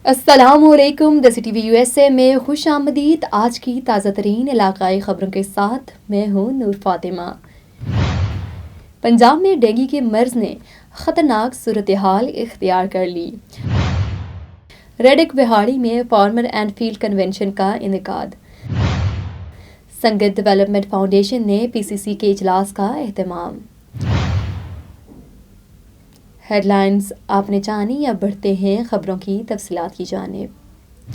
السلام علیکم، دیسی T V U S A میں خوش آمدید۔ آج کی تازہ ترین علاقائی خبروں کے ساتھ میں ہوں نور فاطمہ۔ پنجاب میں ڈینگی کے مرض نے خطرناک صورتحال اختیار کر لی۔ ریڈک بہاڑی میں فارمر اینڈ فیلڈ کنونشن کا انعقاد۔ سنگت ڈیولپمنٹ فاؤنڈیشن نے پی سی سی کے اجلاس کا اہتمام۔ ہیڈ لائنز آپ نے جانی، اب بڑھتے ہیں خبروں کی تفصیلات کی جانب۔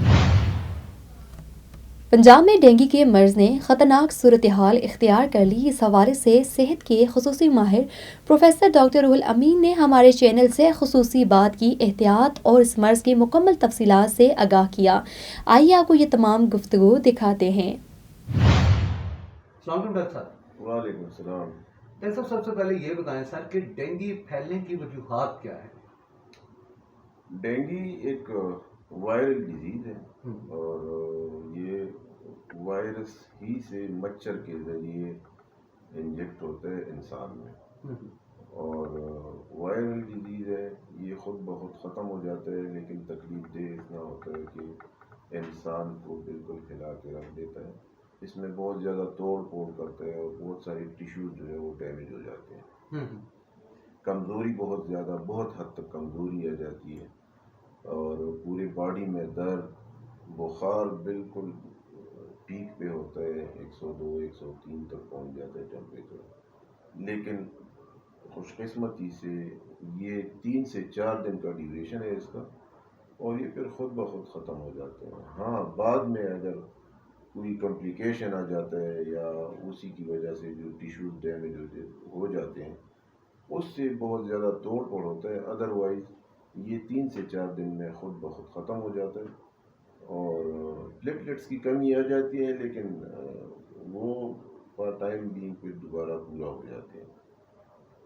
پنجاب میں ڈینگی کے مرض نے خطرناک صورتحال اختیار کر لی۔ اس حوالے سے صحت کے خصوصی ماہر پروفیسر ڈاکٹر روح الامین نے ہمارے چینل سے خصوصی بات کی، احتیاط اور اس مرض کی مکمل تفصیلات سے آگاہ کیا۔ آئیے آپ کو یہ تمام گفتگو دکھاتے ہیں۔ السلام علیکم ڈاکٹر صاحب۔ وعلیکم السلام۔ ڈاکٹر صاحب سب سے پہلے یہ بتائیں سر کہ ڈینگی پھیلنے کی وجوہات کیا ہے؟ ڈینگی ایک وائرل ڈیزیز ہے اور یہ وائرس ہی سے مچھر کے ذریعے انجیکٹ ہوتا ہے انسان میں، اور وائرل ڈیزیز ہے، یہ خود بخود ختم ہو جاتا ہے، لیکن تکلیف دہ اتنا ہوتا ہے کہ انسان کو بالکل ہلا کے رکھ دیتا ہے۔ اس میں بہت زیادہ توڑ پھوڑ کرتا ہے اور بہت ساری ٹیشوز جو ہے وہ ڈیمیج ہو جاتے ہیں، کمزوری بہت زیادہ، بہت حد تک کمزوری آ جاتی ہے، اور پورے باڈی میں درد، بخار بالکل پیک پہ ہوتا ہے، 102 103 تک پہنچ جاتا ہے ٹیمپریچر۔ لیکن خوش قسمتی سے یہ 3 سے 4 دن کا ڈیوریشن ہے اس کا، اور یہ پھر خود بخود ختم ہو جاتے ہیں۔ ہاں، بعد میں اگر کوئی کمپلیکیشن آ جاتا ہے یا اسی کی وجہ سے جو ٹیشوز ڈیمیج ہو جاتے ہیں، اس سے بہت زیادہ توڑ پھوڑ ہوتا ہے، ادروائز یہ 3 سے 4 دن میں خود بخود ختم ہو جاتا ہے، اور پلیٹلیٹس کی کمی آ جاتی ہے، لیکن وہ فار ٹائم بینگ پھر دوبارہ پورا ہو جاتے ہیں۔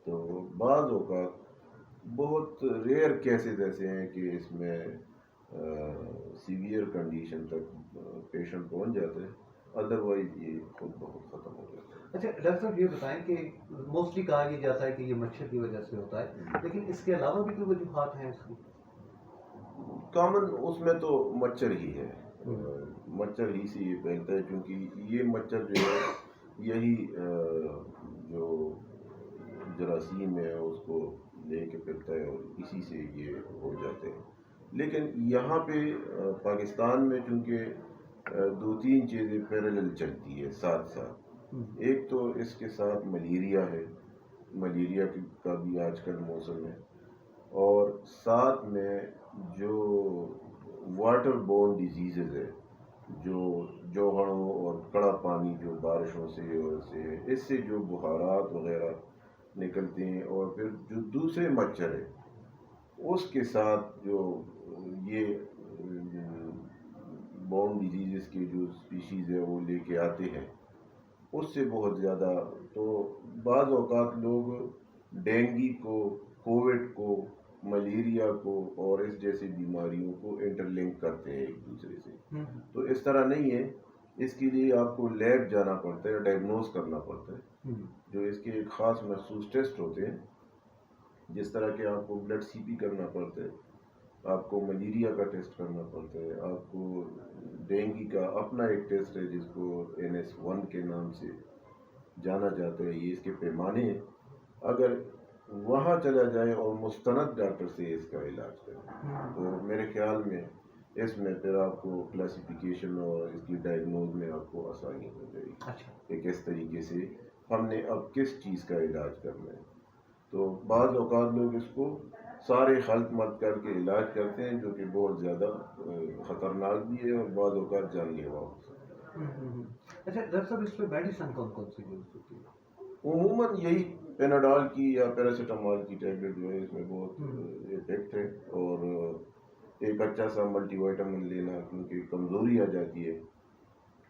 تو بعض اوقات بہت ریئر کیسز ایسے ہیں کہ اس میں سیویئر کنڈیشن تک پیشنٹ پہنچ جاتا ہے، ادروائز یہ خود بخود ختم ہو جاتا ہے۔ اچھا ڈاکٹر صاحب یہ بتائیں کہ موسٹلی کہا یہ جاتا ہے کہ یہ مچھر کی وجہ سے ہوتا ہے، لیکن اس کے علاوہ بھی کوئی وجوہات ہیں اس کی؟ کامن اس میں تو مچھر ہی ہے، مچھر ہی سے یہ پھیلتا ہے، کیونکہ یہ مچھر جو ہے یہی جو جراثیم ہے اس کو لے کے پھرتا ہے اور اسی سے یہ ہو جاتے ہیں۔ لیکن یہاں پہ پاکستان میں چونکہ 2-3 چیزیں پیرالل چلتی ہے ساتھ ساتھ۔ ایک تو اس کے ساتھ ملیریا ہے، ملیریا کا بھی آج کل موسم ہے، اور ساتھ میں جو واٹر بورن ڈیزیزز ہے، جو جوہڑوں اور کڑا پانی جو بارشوں سے اور اس سے جو بخارات وغیرہ نکلتے ہیں، اور پھر جو دوسرے مچھر ہے اس کے ساتھ جو یہ بورن ڈیزیزز کے جو اسپیشیز ہے وہ لے کے آتے ہیں، اس سے بہت زیادہ، تو بعض اوقات لوگ ڈینگی کو، کووڈ کو، ملیریا کو اور اس جیسی بیماریوں کو انٹر لنک کرتے ہیں ایک دوسرے سے۔ تو اس طرح نہیں ہے، اس کے لیے آپ کو لیب جانا پڑتا ہے، ڈائگنوز کرنا پڑتا ہے، جو اس کے ایک خاص مخصوص ٹیسٹ ہوتے ہیں، جس طرح کہ آپ کو بلڈ سی پی کرنا پڑتا ہے، آپ کو ملیریا کا ٹیسٹ کرنا پڑتا ہے، آپ کو ڈینگی کا اپنا ایک ٹیسٹ ہے جس کو NS1 کے نام سے جانا جاتا ہے، یہ اس کے پیمانے ہیں۔ اگر وہاں چلا جائے اور مستند ڈاکٹر سے اس کا علاج کرے تو میرے خیال میں اس میں پھر آپ کو کلاسیفیکیشن اور اس کی ڈائگنوز میں آپ کو آسانی ہو جائے گی کہ کس طریقے سے ہم نے اب کس چیز کا علاج کرنا ہے۔ تو بعض اوقات لوگ اس کو سارے خلط مت کر کے علاج کرتے ہیں، جو کہ بہت زیادہ خطرناک بھی ہے اور بعض اوقات جان لیوا ہو سکتا ہے۔ اچھا ڈاکٹر صاحب اس پہ میڈیسن کون کون سی یوز ہوتی ہے؟ عموماً یہی پیناڈول کی یا پیراسیٹامول کی ٹیبلٹ جو ہے اس میں بہت افیکٹ ہے، اور ایک اچھا سا ملٹی وائٹامن لینا، کیونکہ کمزوری آ جاتی ہے،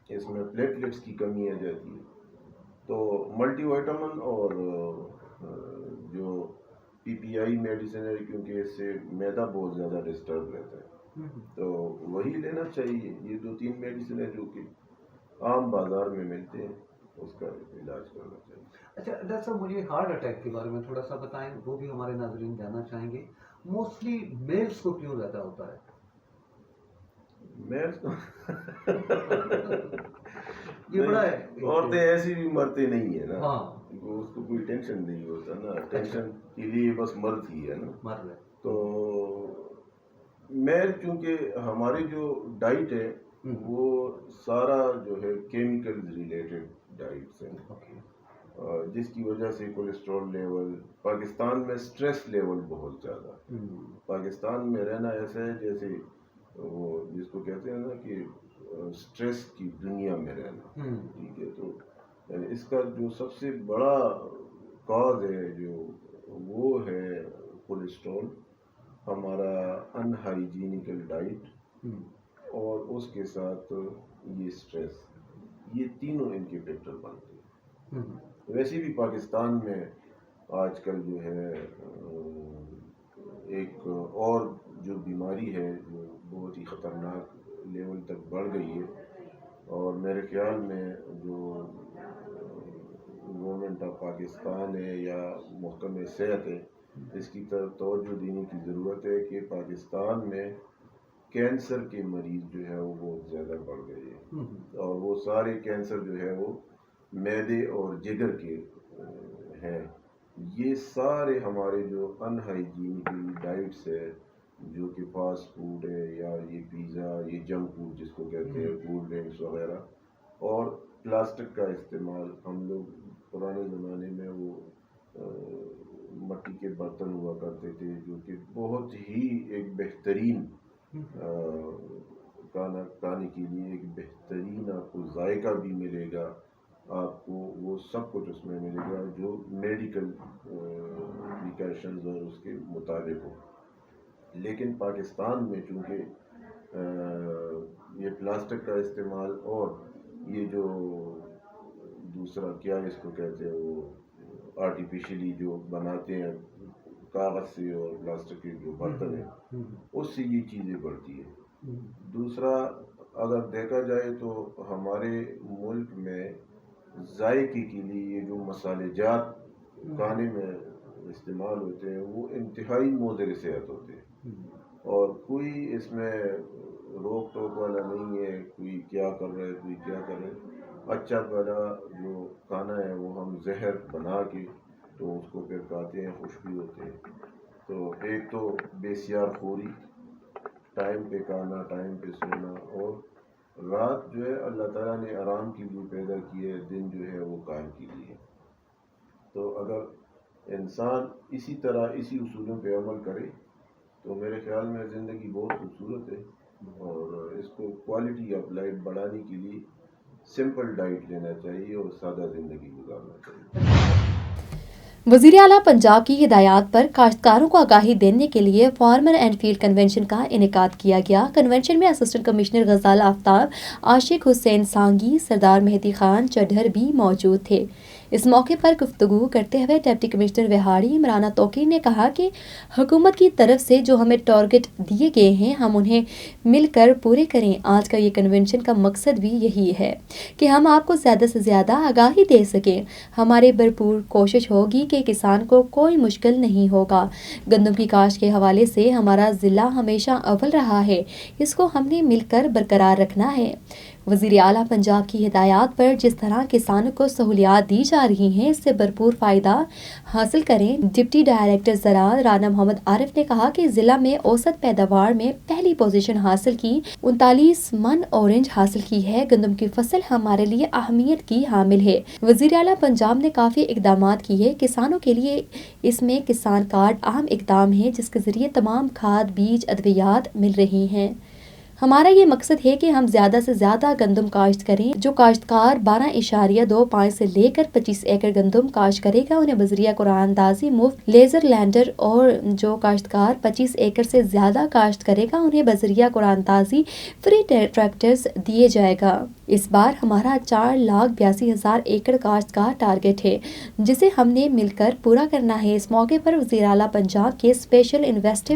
اس میں پلیٹلیٹس کی کمی آ جاتی ہے، تو ملٹی وائٹامن اور جو PPI میڈیسن ہے، کیونکہ اس سے معدہ بہت زیادہ ڈسٹرب رہتا ہے، تو وہی لینا چاہیے۔ یہ 2-3 میڈیسن ہے جو کہ عام بازار میں ملتے ہیں، اس کا علاج کرنا چاہیے۔ اچھا ڈاکٹر صاحب مجھے ہارٹ اٹیک کے بارے میں تھوڑا سا بتائیں، وہ بھی ہمارے ناظرین جاننا چاہیں گے، موسٹلی میلس کو کیوں زیادہ ہوتا ہے؟ یہ بڑا ہے. عورتیں ایسی بھی مرتے نہیں ہیں نا, ہاں اس کو کوئی ٹینشن نہیں ہوتا نا, ٹینشن کے لیے بس مرد ہی ہے نا. مر رہے. تو میں چونکہ ہماری جو ڈائٹ ہے وہ سارا جو ہے کیمیکل ریلیٹڈ ڈائٹس ہیں, جس کی وجہ سے کولیسٹرول لیول پاکستان میں, سٹریس لیول بہت زیادہ. پاکستان میں رہنا ایسا ہے جیسے وہ جس کو کہتے ہیں نا کہ سٹریس کی دنیا میں رہنا. ٹھیک ہے, تو اس کا جو سب سے بڑا کاز ہے جو وہ ہے کولیسٹرول, ہمارا ان ہائیجینیکل ڈائٹ اور اس کے ساتھ یہ سٹریس, یہ تینوں ان کے فیکٹر بنتے ہیں. ویسے بھی پاکستان میں آج کل جو ہے ایک اور جو بیماری ہے جو بہت ہی خطرناک لیول تک بڑھ گئی ہے, اور میرے خیال میں جو گورنمنٹ آف پاکستان ہے یا محکمہ صحت ہے, اس کی طرف توجہ دینے کی ضرورت ہے کہ پاکستان میں کینسر کے مریض جو ہے وہ بہت زیادہ بڑھ گئے ہیں, اور وہ سارے کینسر جو ہے وہ معدے اور جگر کے ہیں. یہ سارے ہمارے جو ان ہائیجینیکل ڈائٹس ہے, جو کہ فاسٹ فوڈ ہے یا یہ پیزا, یہ جنک فوڈ جس کو کہتے ہیں, کولڈ ڈرنکس وغیرہ, اور پلاسٹک کا استعمال. ہم لوگ پرانے زمانے میں وہ مٹی کے برتن ہوا کرتے تھے جو کہ بہت ہی ایک بہترین کھانا کھانے کے لیے ایک بہترین آپ کو ذائقہ بھی ملے گا, آپ کو وہ سب کچھ اس میں ملے گا جو میڈیکل پریکاشنز اور اس کے مطابق ہو. لیکن پاکستان میں چونکہ یہ پلاسٹک کا استعمال اور یہ جو دوسرا کیا اس کو کہتے ہیں وہ آرٹیفیشلی جو بناتے ہیں کاغذ سے اور پلاسٹک کے جو برتن ہیں, اس سے یہ چیزیں بڑھتی ہیں. دوسرا اگر دیکھا جائے تو ہمارے ملک میں ذائقے کے لیے یہ جو مسالے جات کھانے میں استعمال ہوتے ہیں وہ انتہائی مضر صحت ہوتے ہیں, اور کوئی اس میں روک ٹوک والا نہیں ہے, کوئی کیا کر رہا ہے کوئی کیا کر رہا ہے. اچھا پہلا جو کھانا ہے وہ ہم زہر بنا کے تو اس کو پھر کھاتے ہیں, خوش بھی ہوتے ہیں. تو ایک تو بسیار خوری, ٹائم پہ کھانا, ٹائم پہ سونا, اور رات جو ہے اللہ تعالیٰ نے آرام کے لیے پیدا کی ہے, دن جو ہے وہ کام کے لیے. تو اگر انسان اسی طرح اسی اصولوں پہ عمل کرے تو میرے خیال میں زندگی بہت خوبصورت ہے, اور اس کو کوالٹی آف لائف بڑھانے کے لیے سمپل ڈائٹ لینا چاہیے اور سادہ زندگی گزارنا چاہیے. وزیر اعلیٰ پنجاب کی ہدایات پر کاشتکاروں کو آگاہی دینے کے لیے فارمر اینڈ فیلڈ کنونشن کا انعقاد کیا گیا. کنونشن میں اسسٹنٹ کمشنر غزال آفتاب, عاشق حسین سانگی, سردار مہدی خان چڈھر بھی موجود تھے. اس موقع پر گفتگو کرتے ہوئے ڈپٹی کمشنر وہاڑی عمرانہ توقیر نے کہا کہ حکومت کی طرف سے جو ہمیں ٹارگٹ دیے گئے ہیں ہم انہیں مل کر پورے کریں. آج کا یہ کنونشن کا مقصد بھی یہی ہے کہ ہم آپ کو زیادہ سے زیادہ آگاہی دے سکیں. ہماری بھرپور کوشش ہوگی کہ کسان کو کوئی مشکل نہیں ہوگا. گندم کی کاشت کے حوالے سے ہمارا ضلع ہمیشہ اول رہا ہے, اس کو ہم نے مل کر برقرار رکھنا ہے. وزیر اعلیٰ پنجاب کی ہدایات پر جس طرح کسانوں کو سہولیات دی جا رہی ہیں اس سے بھرپور فائدہ حاصل کریں. ڈپٹی ڈائریکٹر زراعت رانا محمد عارف نے کہا کہ ضلع میں اوسط پیداوار میں پہلی پوزیشن حاصل کی, 39 من اورنج حاصل کی ہے. گندم کی فصل ہمارے لیے اہمیت کی حامل ہے. وزیر اعلیٰ پنجاب نے کافی اقدامات کیے کسانوں کے لیے. اس میں کسان کارڈ اہم اقدام ہے جس کے ذریعے تمام کھاد, بیج, ادویات مل رہی ہیں. ہمارا یہ مقصد ہے کہ ہم زیادہ سے زیادہ گندم کاشت کریں. جو کاشتکار 12.25 سے لے کر 25 ایکڑ گندم کاشت کرے گا انہیں بذریعہ قرآن اندازی مفت لیزر لینڈر, اور جو کاشتکار 25 ایکڑ سے زیادہ کاشت کرے گا انہیں بذریعہ قرآن اندازی فری ٹریکٹرز دیے جائے گا. اس بار ہمارا 4,82,000 ایکڑ کاشت کا ٹارگٹ ہے جسے ہم نے مل کر پورا کرنا ہے. اس موقع پر وزیر اعلیٰ پنجاب کے اسپیشل انویسٹو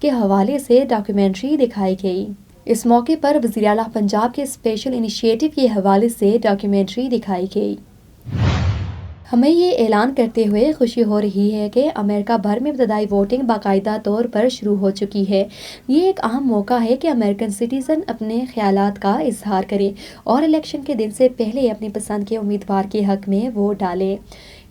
کے حوالے سے ڈاکیومنٹری دکھائی گئی. اس موقع پر وزیر اعلیٰ پنجاب کے اسپیشل انیشیٹو کے حوالے سے ڈاکیومنٹری دکھائی گئی. ہمیں یہ اعلان کرتے ہوئے خوشی ہو رہی ہے کہ امریکہ بھر میں ابتدائی ووٹنگ باقاعدہ طور پر شروع ہو چکی ہے۔ یہ ایک اہم موقع ہے کہ امریکن سٹیزن اپنے خیالات کا اظہار کریں اور الیکشن کے دن سے پہلے اپنی پسند کے امیدوار کے حق میں ووٹ ڈالیں۔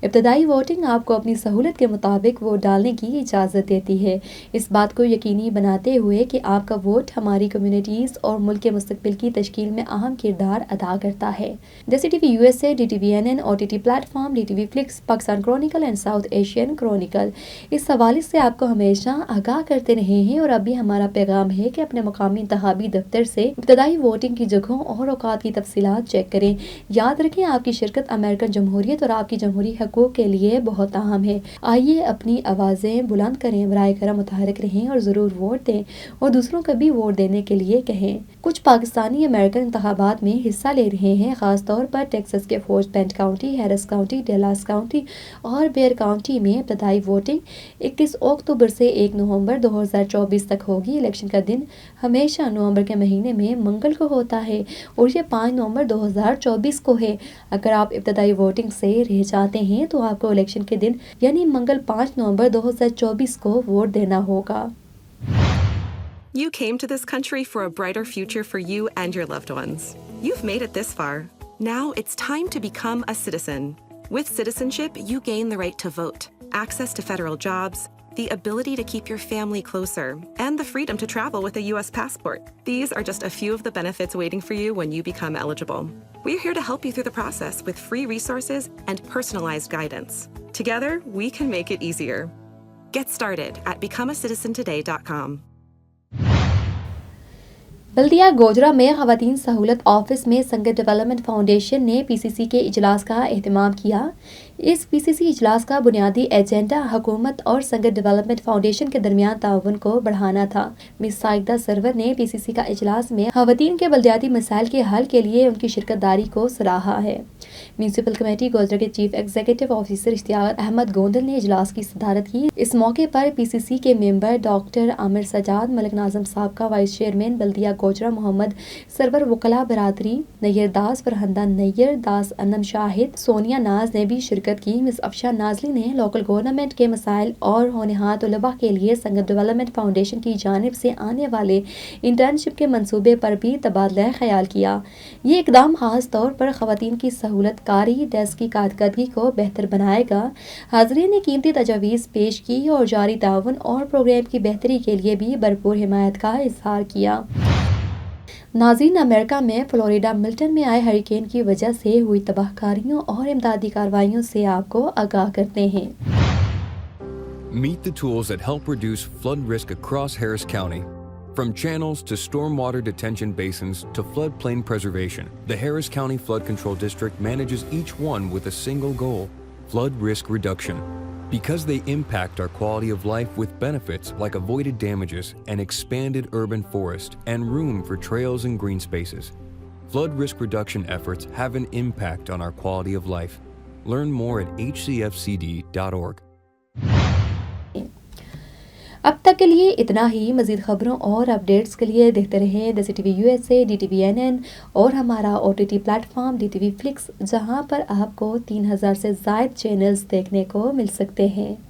ابتدائی ووٹنگ آپ کو اپنی سہولت کے مطابق ووٹ ڈالنے کی اجازت دیتی ہے، اس بات کو یقینی بناتے ہوئے کہ آپ کا ووٹ ہماری کمیونٹیز اور ملک کے مستقبل کی تشکیل میں اہم کردار ادا کرتا ہے۔ جیسے T V USA، DTVNN، OTT platform, DTV Flix, Pakistan Chronicle and South Asian Chronicle اس حوالے سے آپ کو ہمیشہ آگاہ کرتے رہے ہیں، اور اب بھی ہمارا پیغام ہے کہ اپنے مقامی انتخابی دفتر سے ابتدائی ووٹنگ کی جگہوں اور اوقات کی تفصیلات چیک کریں۔ یاد رکھیں، آپ کی شرکت امریکن جمہوریت اور آپ کی جمہوری حقوق کے لیے بہت اہم ہے۔ آئیے اپنی آوازیں بلند کریں، براہ کرم متحرک رہیں اور ضرور ووٹ دیں اور دوسروں کو بھی ووٹ دینے کے لیے کہیں۔ کچھ پاکستانی امریکن انتخابات میں حصہ لے رہے ہیں، خاص طور پر ٹیکساس کے Fort Bend County, Harris County, Dallas County اور بیئر کاؤنٹی میں ابتدائی ووٹنگ 21 اکتوبر سے 1 نومبر 2024 تک ہوگی۔ الیکشن کا دن ہمیشہ نومبر کے مہینے میں منگل کو ہوتا ہے اور یہ 5 نومبر 2024 کو ہے۔ اگر آپ ابتدائی ووٹنگ سے رہ جاتے ہیں تو آپ کو الیکشن کے دن یعنی منگل 5 نومبر 2024 کو ووٹ دینا ہوگا۔ You came to this country for a brighter future for you and your loved ones. You've made it this far. Now it's time to become a citizen. With citizenship, you gain the right to vote, access to federal jobs, the ability to keep your family closer, and the freedom to travel with a U.S. passport. These are just a few of the benefits waiting for you when you become eligible. We're here to help you through the process with free resources and personalized guidance. Together, we can make it easier. Get started at becomeacitizentoday.com. بلدیہ گوجرا میں خواتین سہولت office میں سنگت development foundation نے PCC کے اجلاس کا اہتمام کیا۔ اس PCC اجلاس کا بنیادی ایجنڈا حکومت اور سنگت ڈیولپمنٹ فاؤنڈیشن کے درمیان تعاون کو بڑھانا تھا۔ مس ساجدہ سرور نے PCC کا اجلاس میں خواتین کے بلدیاتی مسائل کے حل کے لیے ان کی شرکت داری کو سراہا ہے۔ میونسپل کمیٹی گوجرا کے چیف ایگزیکٹو آفیسر اشتیاق احمد گوندل نے اجلاس کی صدارت کی۔ اس موقع پر PCC کے ممبر ڈاکٹر عامر سجاد، ملک ناظم سابقہ وائس چیئرمین بلدیہ گوجرا محمد سرور، وکلاء برادری نیّر داس، فرہندہ نیّر داس، انم شاہد، سونیا ناز نے بھی شرکت کی۔ مس افشا نازلی نے لوکل گورنمنٹ کے مسائل اور ہونہار طلباء کے لیے سنگت ڈیولپمنٹ فاؤنڈیشن کی جانب سے آنے والے انٹرنشپ کے منصوبے پر بھی تبادلہ خیال کیا۔ یہ اقدام خاص طور پر خواتین کی سہولت کاری ڈیسک کی کارکردگی کو بہتر بنائے گا۔ حاضرین نے قیمتی تجاویز پیش کی اور جاری تعاون اور پروگرام کی بہتری کے لیے بھی بھرپور حمایت کا اظہار کیا۔ ناظرین، امریکہ میں فلوریڈا ملٹن میں آئے ہریکین کی وجہ سے ہوئی تباہ کاریوں اور امدادی کارروائیوں سے آپ کو آگاہ کرتے ہیں۔ Meet the tools that help reduce flood risk across Harris County. From channels to stormwater detention basins to floodplain preservation, the Harris County Flood Control District manages each one with a single goal: flood risk reduction. Because they impact our quality of life with benefits like avoided damages, an expanded urban forest, and room for trails and green spaces. Flood risk reduction efforts have an impact on our quality of life. Learn more at hcfcd.org. اب تک کے لیے اتنا ہی۔ مزید خبروں اور updates کے لیے دیکھتے رہیں جیسے ٹی وی USA، DTVNN اور ہمارا OTT platform DTV Flix, جہاں پر آپ کو 3000 سے زائد چینلز دیکھنے کو مل سکتے ہیں۔